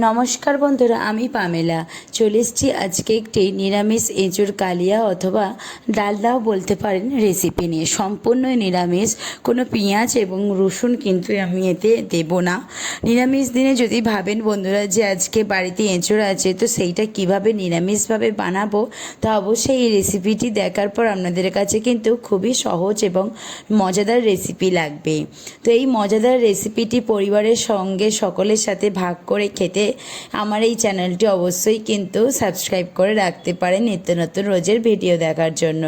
নমস্কার বন্ধুরা, আমি পামেলা চলে এসেছি আজকে একটি নিরামিষ এঁচোড় কালিয়া অথবা ডালনাও বলতে পারেন রেসিপি নিয়ে। সম্পূর্ণ নিরামিষ, কোনো পেঁয়াজ এবং রসুন কিন্তু আমি এতে দেব না। নিরামিষ দিনে যদি ভাবেন বন্ধুরা যে আজকে বাড়িতে এঁচোড় আছে, তো সেইটা কিভাবে নিরামিষভাবে বানাবো, তা অবশ্যই এই রেসিপিটি দেখার পর আপনাদের কাছে কিন্তু খুবই সহজ এবং মজাদার রেসিপি লাগবে। তো এই মজাদার রেসিপিটি পরিবারের সঙ্গে সকলের সাথে ভাগ করে খেতে আমার এই চ্যানেলটি অবশ্যই কিন্তু সাবস্ক্রাইব করে রাখতে পারেন নিত্য নতুন রোজের ভিডিও দেখার জন্য।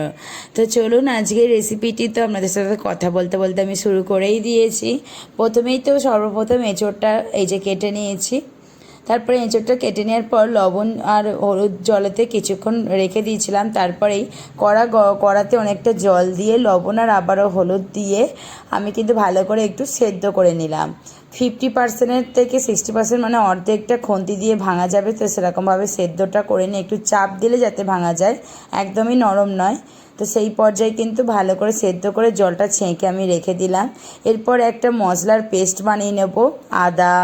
তো চলুন আজকের রেসিপিটি তো আপনাদের সাথে কথা বলতে বলতে আমি শুরু করেই দিয়েছি। প্রথমেই তো সর্বপ্রথম এঁচোড়টা এই যে কেটে নিয়েছি। তারপরে এঁচোড়টা কেটে নেওয়ার পর লবণ আর হলুদ জলেতে কিছুক্ষণ রেখে দিয়েছিলাম। তারপরেই কড়াতে অনেকটা জল দিয়ে লবণ আর আবারও হলুদ দিয়ে আমি কিন্তু ভালো করে একটু সেদ্ধ করে নিলাম। 50%-এর থেকে 60% মানে অর্ধেকটা খুন্তি দিয়ে ভাঙা যাবে, তো সেরকমভাবে সেদ্ধটা করে নিয়ে একটু চাপ দিলে যাতে ভাঙা যায়, একদমই নরম নয়। তো সেই পর্যায়ে কিন্তু ভালো করে সেদ্ধ করে জলটা ছেঁকে আমি রেখে দিলাম। এরপর একটা মশলার পেস্ট বানিয়ে নেব। আদা,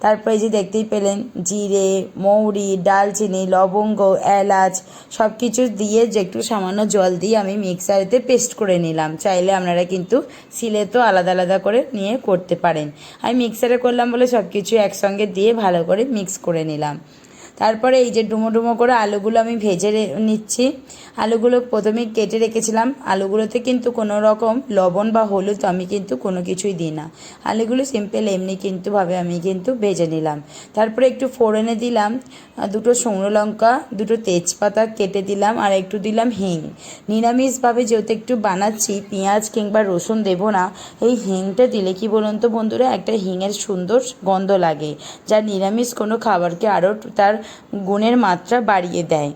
তারপরে যে দেখতেই পেলেন জিরে, মৌরি, দালচিনি, লবঙ্গ, এলাচ সব কিছু দিয়ে যে একটু সামান্য জল দিয়ে আমি মিক্সারেতে পেস্ট করে নিলাম। চাইলে আপনারা কিন্তু সিলেতেও আলাদা আলাদা করে নিয়ে করতে পারেন। আমি মিক্সারে করলাম বলে সব কিছু একসঙ্গে দিয়ে ভালো করে মিক্স করে নিলাম। তারপরে এই যে ডুমো ডুমো করে আলুগুলো আমি ভেজে নিচ্ছি। আলুগুলো প্রথমেই কেটে রেখেছিলাম। আলুগুলোতে কিন্তু কোনো রকম লবণ বা হলুদ আমি কিন্তু কোনো কিছুই দিই না। আলুগুলো সিম্পল এমনি কিন্তু আমি কিন্তু ভেজে নিলাম। তারপরে একটু ফোড়নে দিলাম দুটো শুকনো লঙ্কা, দুটো তেজপাতা কেটে দিলাম, আর একটু দিলাম হিং। নিরামিষভাবে যেহেতু একটু বানাচ্ছি, পেঁয়াজ কিংবা রসুন দেবো না, এই হিংটা দিলে কি বলুন তো বন্ধুরা, একটা হিঙের সুন্দর গন্ধ লাগে, যা নিরামিষ কোনো খাবারকে আরও তার গুণের মাত্রা বাড়িয়ে দেয়।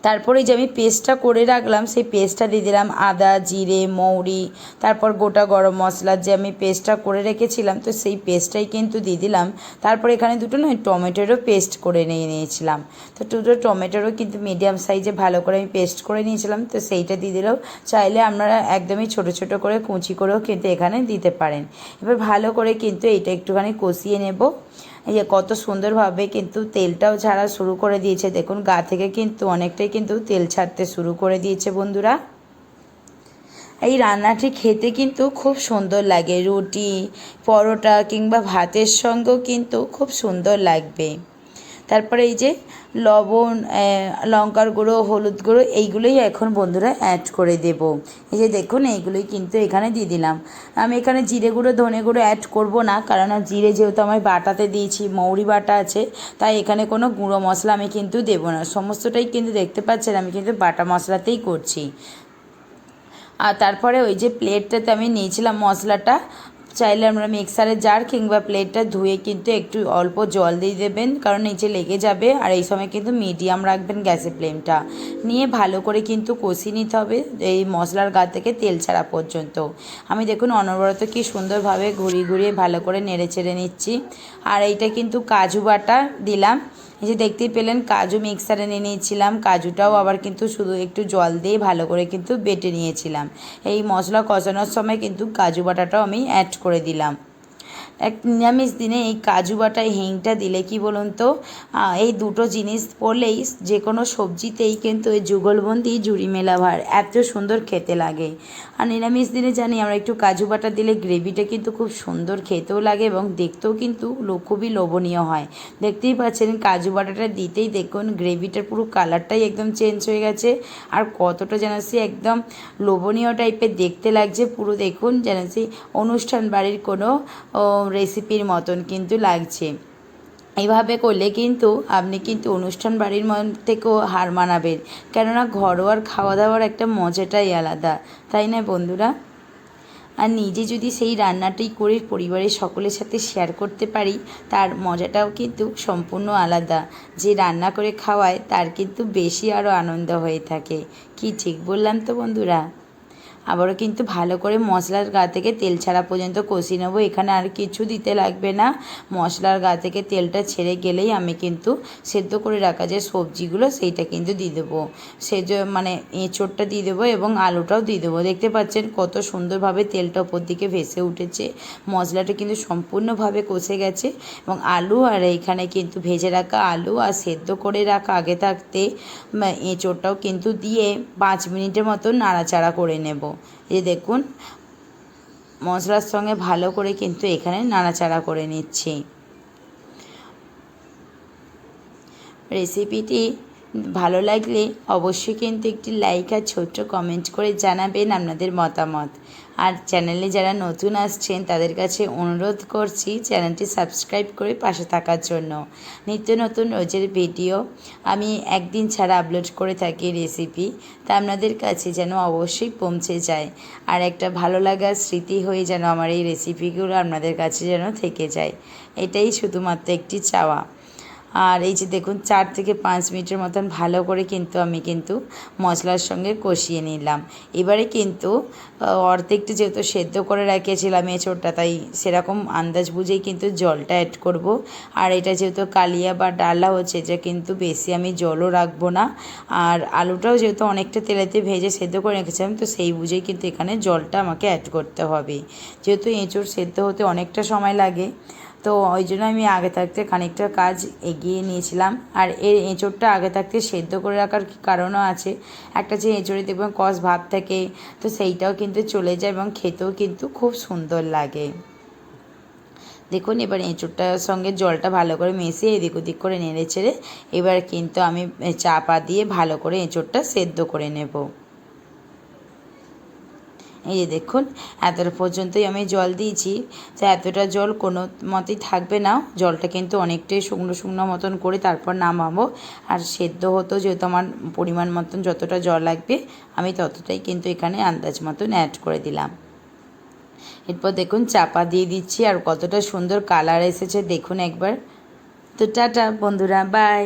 তারপরে যে আমি পেস্টটা করে রাখলাম, সেই পেস্টটা দিয়ে দিলাম। আদা, জিরে, মৌরি, তারপর গোটা গরম মশলার যে আমি পেস্টটা করে রেখেছিলাম, তো সেই পেস্টটাই কিন্তু দিয়ে দিলাম। তারপর এখানে দুটো টমেটোরও পেস্ট করে নিয়েছিলাম। তো দুটো টমেটোরও কিন্তু মিডিয়াম সাইজে ভালো করে আমি পেস্ট করে নিয়েছিলাম, তো সেইটা দিয়ে দিলেও, চাইলে আপনারা একদমই ছোট ছোট করে কুচি করেও কিন্তু এখানে দিতে পারেন। এবার ভালো করে কিন্তু এইটা একটুখানি কষিয়ে নেব। এই যে কত সুন্দরভাবে কিন্তু তেলটাও ছাড়া শুরু করে দিয়েছে, দেখুন গা থেকে কিন্তু অনেকটাই কিন্তু তেল ছাড়তে শুরু করে দিয়েছে বন্ধুরা। এই রান্নাটি খেতে কিন্তু খুব সুন্দর লাগে, রুটি, পরোটা কিংবা ভাতের সঙ্গেও কিন্তু খুব সুন্দর লাগবে। তারপরে এই যে লবণ, লঙ্কার গুঁড়ো, হলুদ গুঁড়ো এইগুলোই এখন বন্ধুরা অ্যাড করে দেব। এই যে দেখুন এইগুলোই কিন্তু এখানে দিয়ে দিলাম। আমি এখানে জিরে গুঁড়ো, ধনে গুঁড়ো অ্যাড করব না, কারণ জিরে যেহেতু আমি বাটাতে দিয়েছি, মৌরি বাটা আছে, তাই এখানে কোনো গুঁড়ো মশলা আমি কিন্তু দেবো না। সমস্তটাই কিন্তু দেখতে পাচ্ছেন আমি কিন্তু বাটা মশলাতেই করছি। আর তারপরে ওই যে প্লেটটাতে আমি নিয়েছিলাম মশলাটা, চাইলে আমরা মিক্সারের জার কিংবা প্লেটটা ধুয়ে কিন্তু একটু অল্প জল দিয়ে দেবেন, কারণ নিচে লেগে যাবে। আর এই সময় কিন্তু মিডিয়াম রাখবেন গ্যাসের ফ্লেমটা, নিয়ে ভালো করে কিন্তু কষিয়ে নিতে হবে এই মশলার গা থেকে তেল ছাড়া পর্যন্ত। আমি দেখুন অনবরত কি সুন্দরভাবে ঘুরিয়ে ঘুরিয়ে ভালো করে নেড়ে চেড়ে নিচ্ছি। আর এইটা কিন্তু কাজু বাটা দিলাম। এই যে দেখতেই পেলেন কাজু মিক্সারে নিয়ে নিয়েছিলাম, কাজুটাও আবার কিন্তু শুধু একটু জল দিয়ে ভালো করে কিন্তু বেটে নিয়েছিলাম। এই মশলা কষানোর সময় কিন্তু কাজু বাটাটাও আমি অ্যাড করে দিলাম। এক নিরামিষ দিনে এই কাজু বাটা, হিংটা দিলে কি বলুন তো, এই দুটো জিনিস পড়লেই যে কোনো সবজিতেই কিন্তু এই যুগলবন্দি জুড়ি মেলা ভার, এত সুন্দর খেতে লাগে। আর নিরামিষ দিনে জানি আমরা একটু কাজু বাটা দিলে গ্রেভিটা কিন্তু খুব সুন্দর খেতেও লাগে এবং দেখতেও কিন্তু খুবই লোভনীয় হয়। দেখতেই পাচ্ছেন কাজু বাটাটা দিতেই দেখুন গ্রেভিটার পুরো কালারটাই একদম চেঞ্জ হয়ে গেছে, আর কতটা যেন সে একদম লোভনীয় টাইপের দেখতে লাগছে। পুরো দেখুন যেন সে অনুষ্ঠান বাড়ির কোনো রেসিপির মতন কিন্তু লাগছে। এইভাবে করলে কিন্তু আপনি কিন্তু অনুষ্ঠান বাড়ির থেকেও হার মানাবেন, কেননা ঘরোয়ার খাওয়া দাওয়ার একটা মজাটাই আলাদা, তাই না বন্ধুরা? আর নিজে যদি সেই রান্নাটাই করে পরিবারের সকলের সাথে শেয়ার করতে পারি, তার মজাটাও কিন্তু সম্পূর্ণ আলাদা। যে রান্না করে খাওয়ায় তার কিন্তু বেশি আরও আনন্দ হয়ে থাকে। কি ঠিক বললাম তো বন্ধুরা? আবারও কিন্তু ভালো করে মশলার গা থেকে তেল ছাড়া পর্যন্ত কষিয়ে নেবো। এখানে আর কিছু দিতে লাগবে না, মশলার গা থেকে তেলটা ছেড়ে গেলেই আমি কিন্তু সেদ্ধ করে রাখা যে সবজিগুলো সেইটা কিন্তু দিয়ে দেবো। মানে এঁচোড়টা দিয়ে দেবো এবং আলুটাও দিয়ে দেবো। দেখতে পাচ্ছেন কত সুন্দরভাবে তেলটা ওপর দিকে ভেসে উঠেছে, মশলাটা কিন্তু সম্পূর্ণভাবে কষে গেছে এবং আলু আর এইখানে কিন্তু ভেজে রাখা আলু আর সেদ্ধ করে রাখা আগে থাকতে এঁচোড়টাও কিন্তু দিয়ে 5 মিনিটের মতো নাড়াচাড়া করে নেব। এই দেখুন মশলার সঙ্গে ভালো করে কিন্তু এখানে নাড়াচাড়া করে নিচ্ছি। রেসিপিটি ভালো লাগলে অবশ্যই কিন্তু একটি লাইক আর ছোট্ট কমেন্ট করে জানাবেন আপনাদের মতামত। আর চ্যানেলে যারা নতুন আসছেন তাদের কাছে অনুরোধ করছি চ্যানেলটি সাবস্ক্রাইব করে পাশে থাকার জন্য। নিত্য নতুন রোজের ভিডিও আমি একদিন ছাড়া আপলোড করে থাকি রেসিপি, তা আপনাদের কাছে যেন অবশ্যই পৌঁছে যায় আর একটা ভালো লাগার স্মৃতি হয়ে যেন আমার এই রেসিপিগুলো আপনাদের কাছে যেন থেকে যায়, এটাই শুধুমাত্র একটি চাওয়া। আর এই যে দেখুন 4 থেকে 5 মিনিটের মতন ভালো করে কিন্তু আমি মশলার সঙ্গে কষিয়ে নিলাম। এবারে কিন্তু অর্ধেকটা যেহেতু সেদ্ধ করে রেখেছিলাম এঁচোড়টা, তাই সেরকম আন্দাজ বুঝেই কিন্তু জলটা অ্যাড করব। আর এটা যেহেতু কালিয়া বা ডালা হচ্ছে, যে কিন্তু বেশি আমি জলও রাখবো না। আর আলুটাও যেহেতু অনেকটা তেলেতে ভেজে সেদ্ধ করে রেখেছিলাম, তো সেই বুঝেই কিন্তু এখানে জলটা আমাকে অ্যাড করতে হবে, যেহেতু এঁচোড় সেদ্ধ হতে অনেকটা সময় লাগে। তো ওই জন্য আমি আগে থাকতে খানিকটা কাজ এগিয়ে নিয়েছিলাম। আর এর এঁচোড়টা আগে থাকতে সেদ্ধ করে রাখার কারণও আছে, একটা যে এঁচোড়ে দেখবেন কষ ভাব থাকে, তো সেইটাও কিন্তু চলে যায় এবং খেতেও কিন্তু খুব সুন্দর লাগে। দেখুন এবার এঁচোড়টার সঙ্গে জলটা ভালো করে মিশিয়ে এদিক ওদিক করে নেড়ে চেড়ে এবার কিন্তু আমি চাপা দিয়ে ভালো করে এঁচোড়টা সেদ্ধ করে নেব। এই যে দেখুন এতটা পর্যন্তই আমি জল দিয়েছি, তো এতটা জল কোনো মতেই থাকবে না, জলটা কিন্তু অনেকটাই শুকনো শুকনো মতন করে তারপর নামাবো। আর সেদ্ধ হতো যেহেতু আমার পরিমাণ মতন যতটা জল লাগবে আমি ততটাই কিন্তু এখানে আন্দাজ মতন অ্যাড করে দিলাম। এরপর দেখুন চাপা দিয়ে দিচ্ছি আর কতটা সুন্দর কালার এসেছে দেখুন একবার। তো টাটা বন্ধুরা, বাই।